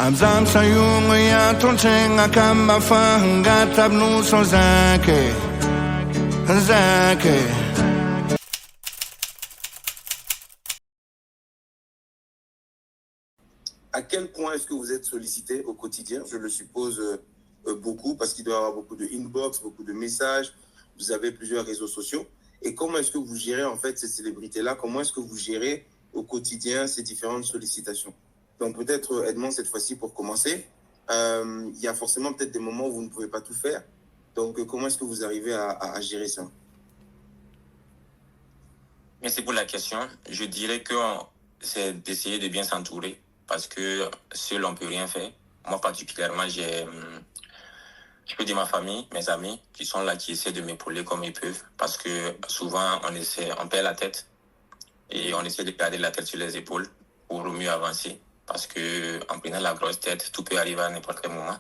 Amzam sayung ya tonsenga kamba fanga nous sans zake. À quel point est-ce que vous êtes sollicité au quotidien? Je le suppose beaucoup parce qu'il doit y avoir beaucoup de inbox, beaucoup de messages. Vous avez plusieurs réseaux sociaux. Et comment est-ce que vous gérez en fait ces célébrités-là? Comment est-ce que vous gérez au quotidien ces différentes sollicitations? Donc peut-être Edmond cette fois-ci pour commencer. Il y a forcément peut-être des moments où vous ne pouvez pas tout faire. Donc comment est-ce que vous arrivez à gérer ça? Merci pour la question. Je dirais que c'est d'essayer de bien s'entourer parce que seul on peut rien faire. Moi particulièrement, je peux dire ma famille, mes amis qui sont là, qui essaient de m'épauler comme ils peuvent parce que souvent on perd la tête et on essaie de garder la tête sur les épaules pour mieux avancer parce que en prenant la grosse tête, tout peut arriver à n'importe quel moment.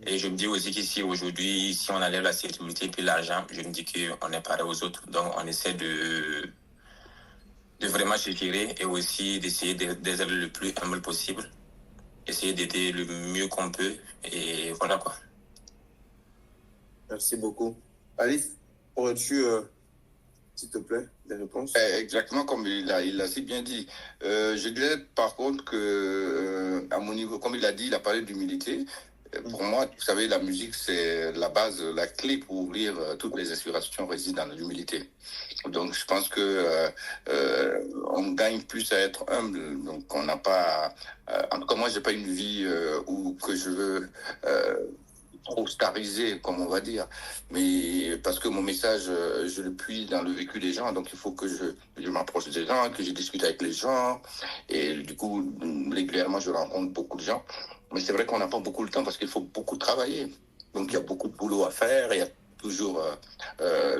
Et je me dis aussi qu'ici, aujourd'hui, si on enlève la sécurité et puis l'argent, je me dis qu'on est pareil aux autres. Donc, on essaie de vraiment se gérer et aussi d'essayer d'être le plus humble possible. Essayer d'aider le mieux qu'on peut. Et voilà quoi. Merci beaucoup. Alice, aurais-tu, s'il te plaît, des réponses? Exactement comme il l'a si bien dit. Je dirais par contre que, à mon niveau, comme il a dit, il a parlé d'humilité. Pour moi, vous savez, la musique, c'est la base, la clé pour ouvrir toutes les inspirations résident dans l'humilité. Donc, je pense que on gagne plus à être humble. Donc, on n'a pas... en tout cas, moi, j'ai pas une vie où que je veux... trop starisé, comme on va dire, mais parce que mon message, je le puise dans le vécu des gens, donc il faut que je m'approche des gens, que je discute avec les gens, et du coup, régulièrement, je rencontre beaucoup de gens, mais c'est vrai qu'on n'a pas beaucoup de temps parce qu'il faut beaucoup travailler, donc il y a beaucoup de boulot à faire, il y a toujours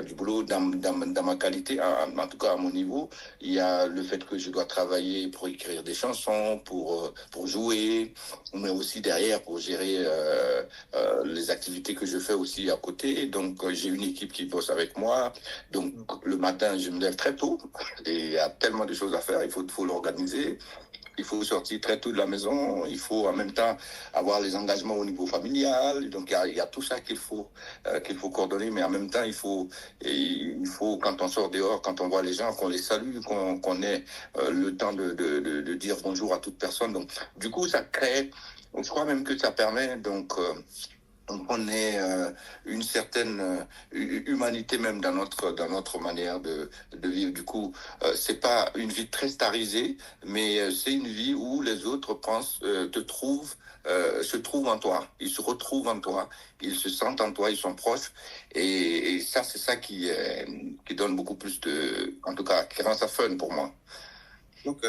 du boulot dans ma qualité, en tout cas à mon niveau. Il y a le fait que je dois travailler pour écrire des chansons, pour jouer, mais aussi derrière pour gérer les activités que je fais aussi à côté. Donc j'ai une équipe qui bosse avec moi. Donc le matin, je me lève très tôt et il y a tellement de choses à faire, il faut l'organiser. Il faut sortir très tôt de la maison, il faut en même temps avoir les engagements au niveau familial. Donc il y a tout ça qu'il faut coordonner, mais en même temps il faut quand on sort dehors, quand on voit les gens, qu'on les salue, qu'on ait le temps de dire bonjour à toute personne. Donc du coup ça crée, je crois même que ça permet donc on est une certaine humanité même dans notre manière de vivre. Du coup, c'est pas une vie très starisée, mais c'est une vie où les autres se trouvent en toi. Ils se retrouvent en toi. Ils se sentent en toi. Ils sont proches. Et ça, c'est ça qui donne beaucoup plus en tout cas, qui rend ça fun pour moi. Ok.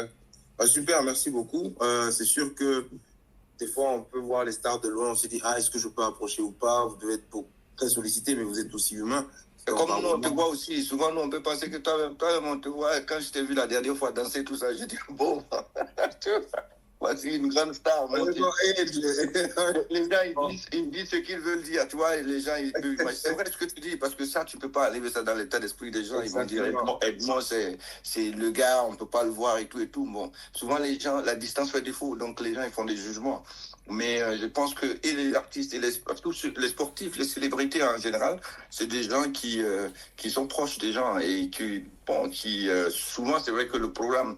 Super, merci beaucoup. C'est sûr que des fois, on peut voir les stars de loin, on se dit, est-ce que je peux approcher ou pas? Vous devez être très sollicité, mais vous êtes aussi humain. Et comme nous, on te voit aussi, souvent, nous, on peut penser que toi-même, on te voit. Quand je t'ai vu la dernière fois danser, tout ça, j'ai dit, bon, voici une grande star. Les gens, ils disent ce qu'ils veulent dire, tu vois, et les gens, c'est vrai ce que tu dis, parce que ça, tu ne peux pas arriver ça dans l'état d'esprit des gens. Ils vont dire, Edmond, c'est le gars, on ne peut pas le voir et tout et tout. Bon, souvent, les gens, la distance fait défaut, donc les gens, ils font des jugements. Mais je pense que et les artistes, et tous les sportifs, les célébrités en général, c'est des gens qui sont proches des gens et qui souvent, c'est vrai que le programme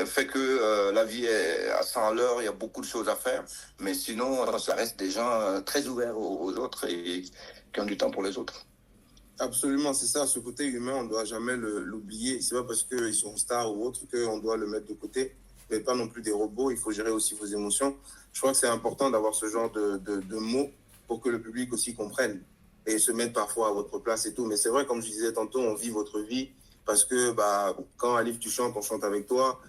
fait que la vie est à 100 à l'heure, il y a beaucoup de choses à faire, mais sinon, ça reste des gens très ouverts aux autres et qui ont du temps pour les autres. Absolument, c'est ça. Ce côté humain, on ne doit jamais l'oublier. C'est pas parce qu'ils sont stars ou autres qu'on doit le mettre de côté. Mais pas non plus des robots. Il faut gérer aussi vos émotions. Je crois que c'est important d'avoir ce genre de mots pour que le public aussi comprenne et se mette parfois à votre place et tout. Mais c'est vrai, comme je disais tantôt, on vit votre vie parce que quand Alif, tu chantes, on chante avec toi.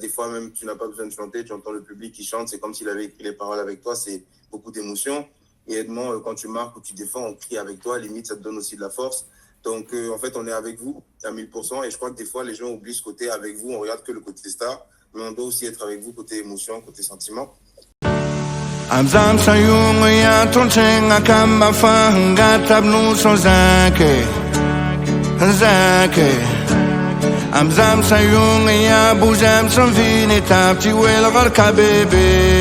Des fois même, tu n'as pas besoin de chanter, tu entends le public qui chante. C'est comme s'il avait écrit les paroles avec toi. C'est beaucoup d'émotions. Et Edmond, quand tu marques ou tu défends, on crie avec toi. Limite, ça te donne aussi de la force. Donc, en fait, on est avec vous à 1000%. Et je crois que des fois, les gens oublient ce côté avec vous. On regarde que le côté star. Mais on doit aussi être avec vous côté émotion, côté sentiment. Amzam sayung ya tonsenga kamba fanga nous sans zake. Amzam sayung ya buzam sans vini tapti wel garka bébé.